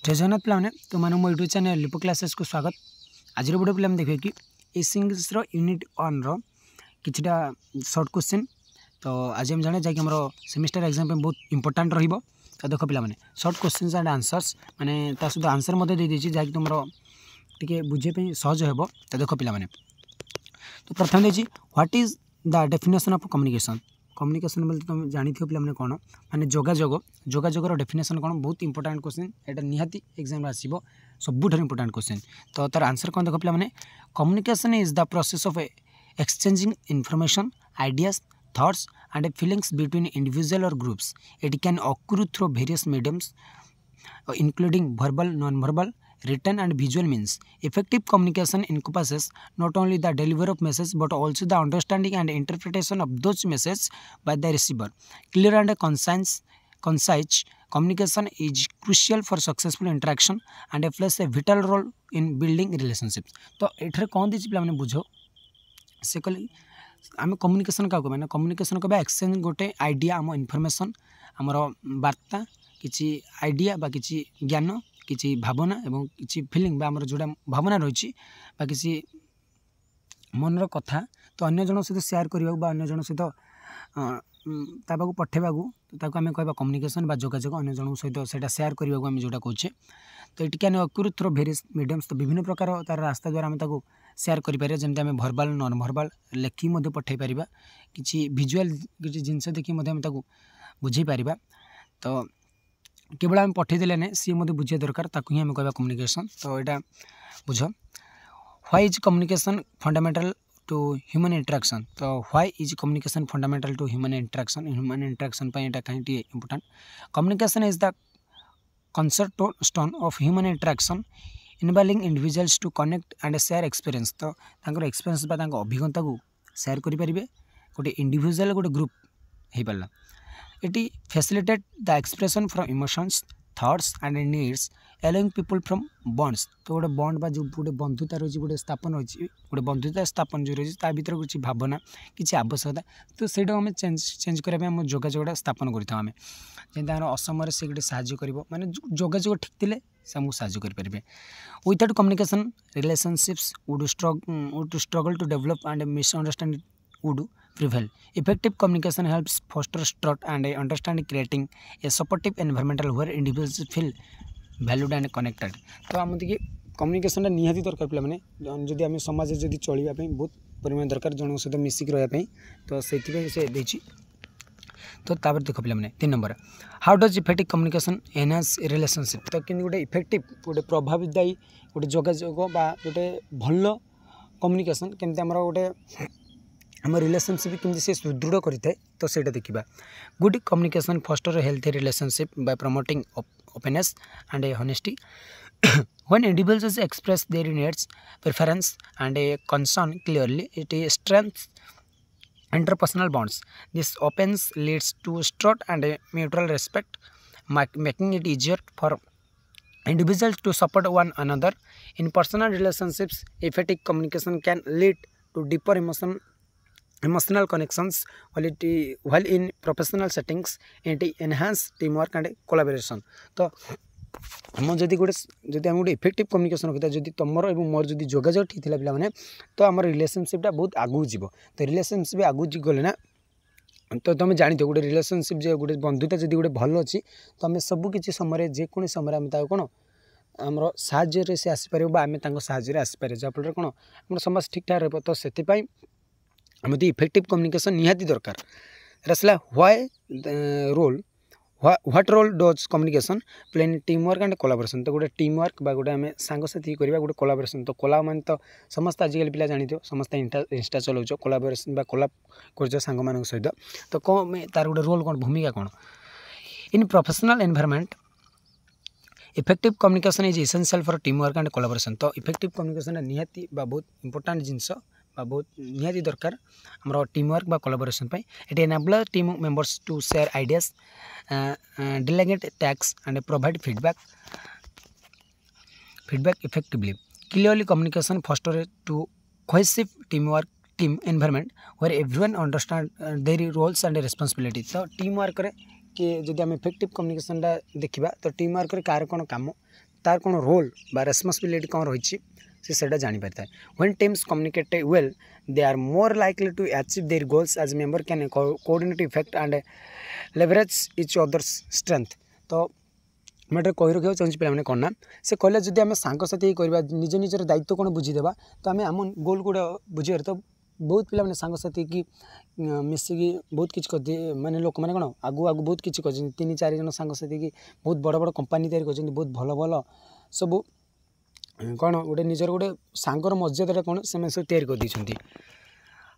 जय जगन्नाथ पे तो मैंने मो यूट्यूब चैनल लिपो क्लासेस को स्वागत। आज वीडियो पे देखिए कि इंग्लिश यूनिट 1 रो किछटा शॉर्ट क्वेश्चन। तो आज हम जाने जैक सेमिस्टर एग्जाम बहुत इंपोर्टाट रहिबो। तो देखो पे शॉर्ट क्वेश्चन एंड आंसर्स माने ता सुधा आंसर मते दे दीची जैक तुम टिके बुझे पे सहज हेबो। तो देखो पे तो प्रथम देची what is the definition of communication. Communication बोलते तुम जानी थो पे कौन माने जोगाजोगर डेफिनेशन कौन बहुत इंपोर्टाट क्वेश्चन। एटा निहाती एग्जाम आसीबो सबुठ इंपोर्टाट क्वेश्चन। तो तार आंसर कौन देखो पे communication is the process of exchanging information ideas thoughts and feelings between individual और groups. It can occur through various mediums including verbal, non-verbal, written and visual means. Effective communication encompasses not only the delivery of message but also the understanding and interpretation of those messages by the receiver. Clear and concise communication is crucial for successful interaction and plays a vital role in building relationships. तो एठरे कौन दी पे बुझो से कहली आम communication क्या मैंने communication कहवा एक्सचेंज गोटे आइडिया आम इनफर्मेशन आमर वार्ता किसी आइडिया बा किसी ज्ञान किसी भावना एवं किसी फिलिंग आमर जोड़ा भावना रही किसी मनर कथा तो अन्य जन सहित सेयार करने अन्य जन सहित ताकू पठेबा आम कह कम्युनिकेशन बा जोगाजोग अन्य जन सहित से सेयार करने आम जोटा कहे। तो it can occur through various mediums। तो विभिन्न प्रकार तार रास्ता द्वारा आम सेयार करें जमी आम भर्बाल नॉन भर्बाल लेखिक पठे पार कि विजुअल किसी जिनस देखिए बुझे पार। तो केवल आम पठेदेले ना सी बुझा दरकार ताकू ही आम कह कम्युनिकेशन। तो यहाँ बुझ why is communication fundamental to human interaction. तो why is communication fundamental to human interaction कहीं important. Communication is the cornerstone of human interaction enabling individuals to connect and share experience। तो एक्सपीरियंस बा अभिज्ञता को share करें गोटे individual गोटे group हो पारा। It facilitate the expression from emotions thoughts and needs allowing people from bonds। तो गोटे बॉन्ड बा जो गोटे बंधुता रही गोटे स्थापन रही गोटे बंधुता स्थापन जो रही भर किसी भावना किसी आवश्यकता तो ସେଇଟା आम चेंज करने आम जोगाजोगटा स्थापन करता जमी आम असमय से गोटे साहय कर माने जोगाजोग ठीक थे से आमको साहय करेंगे। Without communication relationships would struggle to develop and misunderstanding would prevail. Effective communication helps foster trust and understanding, creating a supportive environment where individuals feel valued and connected। तो आम देखिए कम्युनिकेशन निहाती दरकार पे मैंने जदि आम समाज जदि चलवा बहुत परिमाण दरकार जन सहित मिसिक रही। तो से देची। तो तापर देख पे मैंने 3 number how does effective communication enhance relationship. तो कि गोटे इफेक्टिव गोटे प्रभावदायी गोटे जोगाजोग बा गोटे भल कम्युनिकेशन केमती आम गोटे आम रिलेशनशिप केमती से सुदृढ़ करें। तो सहीटा देखा good communication foster healthy relationship bye promoting openness and honesty। When individuals express their needs preference and concern clearly it strengthens interpersonal bonds। This opens leads to trust and mutual respect making it easier for individuals to support one another in personal relationships। Effective communication can lead to deeper emotional connections while in professional settings it enhance teamwork and collaboration। तो आम जदि आम गोटे effective communication रखी जब तुम और मोर जब जोगाजोग ठीक था पे तो आम रिलेशनशिपटा बहुत आगू जीव। तो रिलेशनशिप आगू गले ना तो तुम जानी गोटे रिलेशनशिप जो गोटे बंधुता जब गोटे भल अच्छी तो आम सबकि समय जेको समय आम कौन आमर साहय से आसपार आम साहय आसपार जहाँफल कौन आम समाज ठीक ठाक रहा। तो से आम इफेक्टिव कम्युनिकेशन निहाती दरकार। रसला why role what role does communication play in team work and collaboration. तो गोटे टीम वर्क बा गोटे आम सांगसाथी करवा गोटे कोलाबोरेशन। तो कोला मान तो समस्त आजिकल पिला जानी समस्त इंस्टा चलाउछ कोलाबोरेशन बा कोलाब कर सांग मान सहित। तो कौन तार गोटे रोल कौन भूमिका कौन in professional environment. Effective communication is essential for team work and collaboration. तो इफेक्टिव कम्युनिकेशन निहाती बहुत इंपोर्टेंट जिनस बहुत निहाती दरकार आमर टीम वर्क बा collaboration it enable team members to share ideas delegate tasks and provide feedback effectively. Clearly communication foster to cohesive team environment where everyone understand their roles and responsibility. तो team work कि जब आम effective communication देखा तो team work car कौन कम तार कौन role बा रेस्पॉन्सिबिलिटी कौन रही से जानी पाता है। When teams communicate well they are more likely to achieve their goals as member can coordinate effect and leverage each others strength. तो मैं कही रखा चाहिए पे कौन ना से कहले जब आम सांगसाथी करवा निज निजर दायित्व कौन बुझीदेवा तो आम आम गोल गुड़ा बुझे तो बहुत पिला सांगसाथी की मिसिकी बहुत किसी कर माने लोक मैंने कौन आगु आगु बहुत किसी कर 3-4 जन सांगसाथी की बहुत बड़ बड़ कंपानी तैयारी कर बहुत भल भल सब कौन गोटे निजर गोटे सांगर मर्यादा कौन से सब तैयारी कर।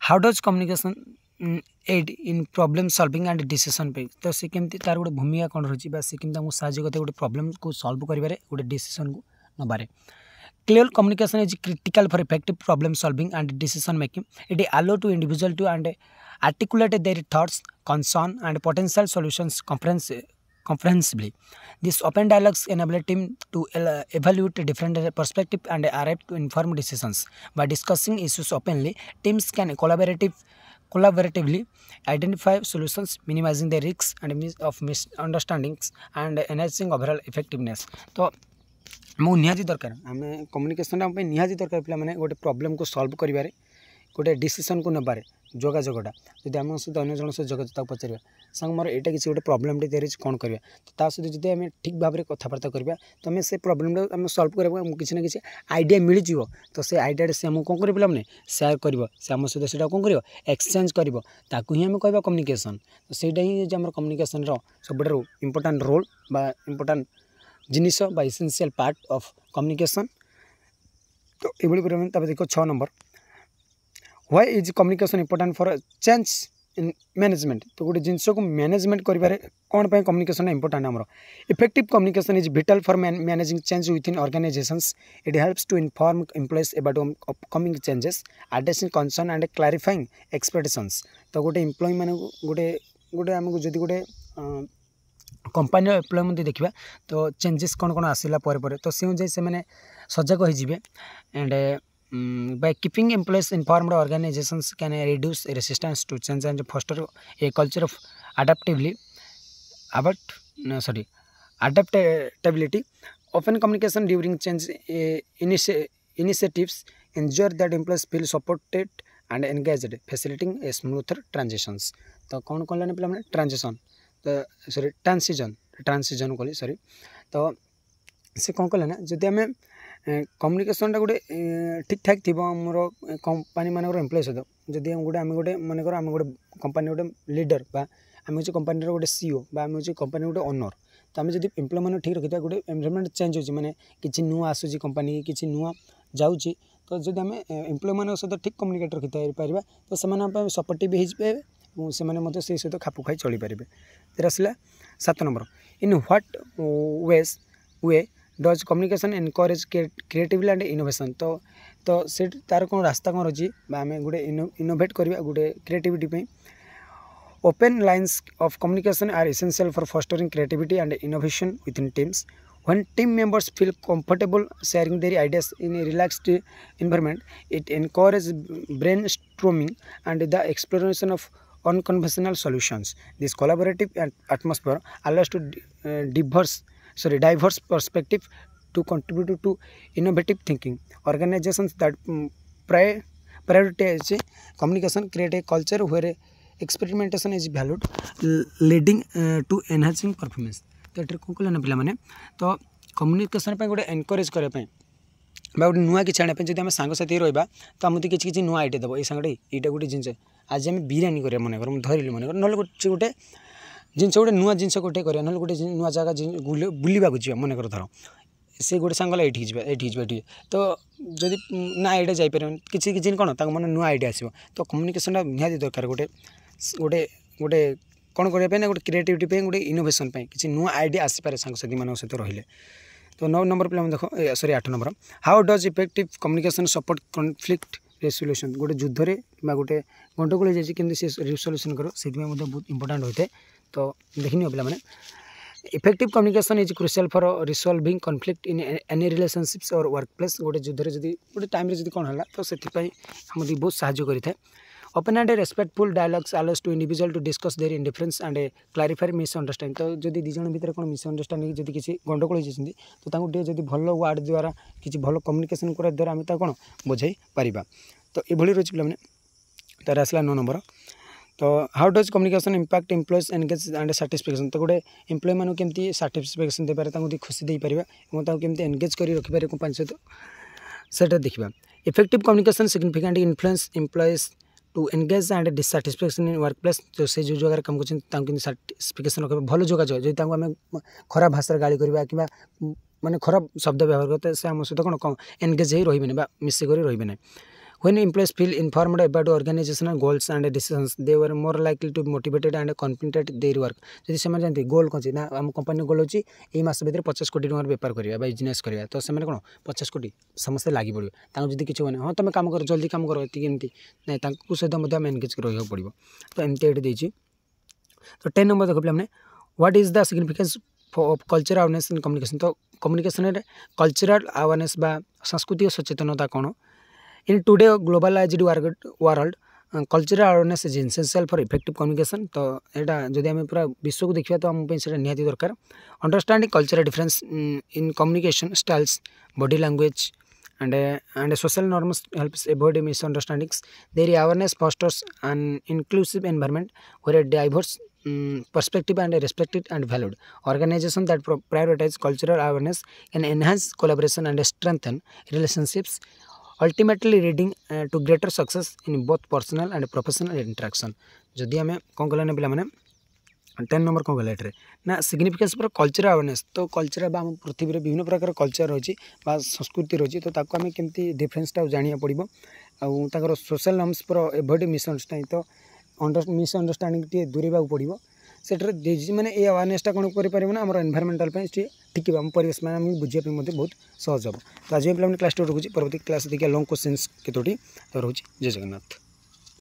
How does communication aid in problem solving and decision पे तो से केमती तार गोटे भूमिका कौन रही से केमती आमको साहय करते गोटे प्रॉब्लम को सॉल्व करेंगे गोटे डिसीजन को नबारे। Clear communication is critical for effective problem solving and decision making. It allow to individual to and articulate their thoughts, concern and potential solutions comprehensively. This open dialogues enable team to evaluate different perspectives and arrive to informed decisions. By discussing issues openly, teams can collaboratively identify solutions, minimizing the risks and of misunderstandings and enhancing overall effectiveness. तो मो निहाती दरकार आम communication निहाती दरकार पे मैंने गोटे प्रॉब्लम को सॉल्व करें गोटे डिसीजन को नबारे जोगाजोगटा जब आम सहित अन्य जन सहित जोगाजोग पचार सांग मोर यहाँ किसी गोटे प्रॉब्लम तैयारी कौन करवा तो सहित जब आम ठीक भाव में कथबार्ता करवा तो आम से प्रॉब्लम आम सॉल्व करवा किसी ना किसी आइडिया मिल जाव तो से आइडिया से आमको कौन कर पे सेयार कर से आम सहित से कौन कर एक्सचेंज कर ही आम कह कम्युनिकेशन तो सहीटा ही आम कम्युनिकेशन सब इम्पोर्टाट रोल बा इम्पोर्टाट जिनिस बा एसेंशियल पार्ट ऑफ कम्युनिकेशन। तो ये देखो 6 number why is communication important for change in management. तो गोटे जिनस को मैनेजमेंट करें कौन पे कम्युनिकेशन इंपोर्टेंट आमर effective communication is vital for managing change within organisations. It helps to inform employees about upcoming changes addressing concern and clarifying expectations. तो गोटे एम्प्लॉय मान गोटे गोटे आमको जदि गोटे कंपानी एम्प्लॉय मध्य देखा तो चेंजेस कौन कौन आसला तो से अनुसार से मैंने सजग हो and by keeping employees informed, organizations can reduce resistance to change and foster a culture of adaptability. Open communication during change initiatives ensure that employees feel supported and engaged, facilitating a smoother transitions. तो कौन कौन लाने पे transition तो sorry ट्रांसिजन कहली sorry तो से कौन कले ना जदि आम कम्युनिकेशन गोटे ठीक ठाक थी मोर कंपानी मान एम्प्लॉय सहित जदि गोटे आम गोटे मनकर आम गोटे कंपानी गोटे लीडर बा आम हूँ कंपानी गोटे सीईओ बा आम हूँ कंपानी गोटे ओनर तो आम जब एम्प्लॉय मैंने ठीक रखी गोटे एनवायरनमेंट चेंज हो मैंने किसी नुआ आसूँ कंपानी किसी नुआ जाऊँगी तो जब आम एम्प्लॉय मान सहित ठीक कम्युनिकेट रखी पार तो से सपोर्टिव हो से सहित खाप खाई चली पारे। फिर आसला 7 number in what way does communication encourage creativity and innovation. तो से तार कौन रास्ता कौन रही आम गोटे इनोवेट करवा गोटे creativity open lines of communication are essential for fostering creativity and innovation within teams. When team members feel comfortable sharing their ideas in a relaxed environment, it encourages brainstorming and the exploration of unconventional solutions. This collaborative atmosphere allows to diverse perspective to contribute to innovative thinking. Organizations that prioritize communication create a culture where experimentation is valued, leading to enhancing performance. तो ये कौन कले ना पे तो communication गोटे encourage करने गोटे नुआ कि आने जब आम सांगसाथी रहा तो आम किसी नुआ आइडिया देव ये सांगटे यहाँ गोटे जिन आज आम बिरियानी करा मनकर धरली मनकर ना गोटे जिन गोटे नुआ जिन गोटे करा ना गोटे नुआ जगह बुलवाक जा मनकर धर से गोटे सांगला ये तो जदि ना आइडिया जापर किसी कौन मन नुआ आइडिया आसो तो कम्युनिकेशन निहाती दरकार गोटे गोटे गोटे कौन करने गोटे क्रिएटिविटी गोटे इनोवेशन किसी नुआ आइडिया आसपे सांगसाथी मान सहित रही। तो 9 नंबर पे देख sorry 8 number how does effective communication support conflict resolution. गोटे युद्धरे कि गोटे गंडगोल जाए कि रिसोल्यूशन कर से बहुत इंपोर्टेंट होता है। तो देखनी पे effective communication is crucial for resolving conflict in any relationships और वर्क प्लेस। गोटे युद्धरे जब गोटे टाइम जब कौन है तो से बहुत साहाय्य करें। Open and respectful dialogues allows to individual to discuss their indifference and clarify misunderstanding. तो जदि दी जन भितर कौन मिसअंडरस्टैंडिंग जदि किसी गंडगोल होती तो ताकू जदि भल वर्ड द्वारा किसी भल कम्युनिकेशन करा द्वारा आम कौन बुझाई पारिबा। तो ये रही पे तार आसला 9 नंबर। तो how does communication impact employees engage and satisfaction. तो गोटे एम्प्लॉय मानू केमती साटिस्फैक्शन दे पारे खुशी दे पारिबा और केमती एंगेज कर रखिपारे कंपनी सहित सेटा देखा। Effective communication significant influence employees to engage and dissatisfaction in work place. तो से जो जगह काम कर साटिस्फैक्शन रखा भल जोगाजोग जो आम खराब भाषा गाड़ी करवा कि माने खराब शब्द व्यवहार करते से आम सहित कौन एंगेज हो रही मिसिक रही ना। When employees feel informed about organizational goals and decisions, they were more likely to be motivated and confident at their work. जदि से जानते गोल कौन ना आम कंपनी गोल होची एई मास भीतर 50 कोटी टंकार बेपार करिया बिजनेस करिया तो से कौन 50 कोटी समस्त लागी पड़ो तांको जदि किछ हाँ तुम काम कर जल्दी काम कर एमती ना सहित आम एनगेज रहा पड़ो। तो एमती ये देती। तो 10 नंबर देखो पे what is the significance of cultural awareness in communication. तो कम्युनिकेशन कल्चरल अवेयरनेस बा सांस्कृतिक सचेतनता कौन in today globalised world cultural awareness is essential for effective communication. तो यहाँ जब आम पूरा विश्व को देखा तो आम से निहाती दरकार। Understanding cultural difference in communication styles body language and social norms helps avoid misunderstandings. Their awareness fosters an inclusive environment where a diverse perspective and respected and valued. Organizations that prioritize cultural awareness can enhance collaboration and strengthen relationships, ultimately leading to greater success in both personal and professional interaction. जदि आम कौन कलाने पिला माने 10 number कौन कहला एटे ना significance पर cultural awareness. तो कल्चर आम पृथ्वी में विभिन्न प्रकार कल्चर रही संस्कृति रही तो आम केमती डिफरेन्सटा जाना पड़ो और सोशल नॉर्म्स पर एवॉइड मिसअंडरस्टैंडिंग। तो मिसअंडरस्टैंडिंग टे दूरेबा पड़ो से मैंने ये अवेयरनेसटा कौन करें आम एनवायरमेंटल ठीक आम परिवेश में आम बुझापी बहुत सहज हम। तो आज पे क्लास 2 रखुच्छी परवर्ती क्लास देखिए लॉन्ग क्वेश्चंस केतोटी तो रोचे। जय जगन्नाथ।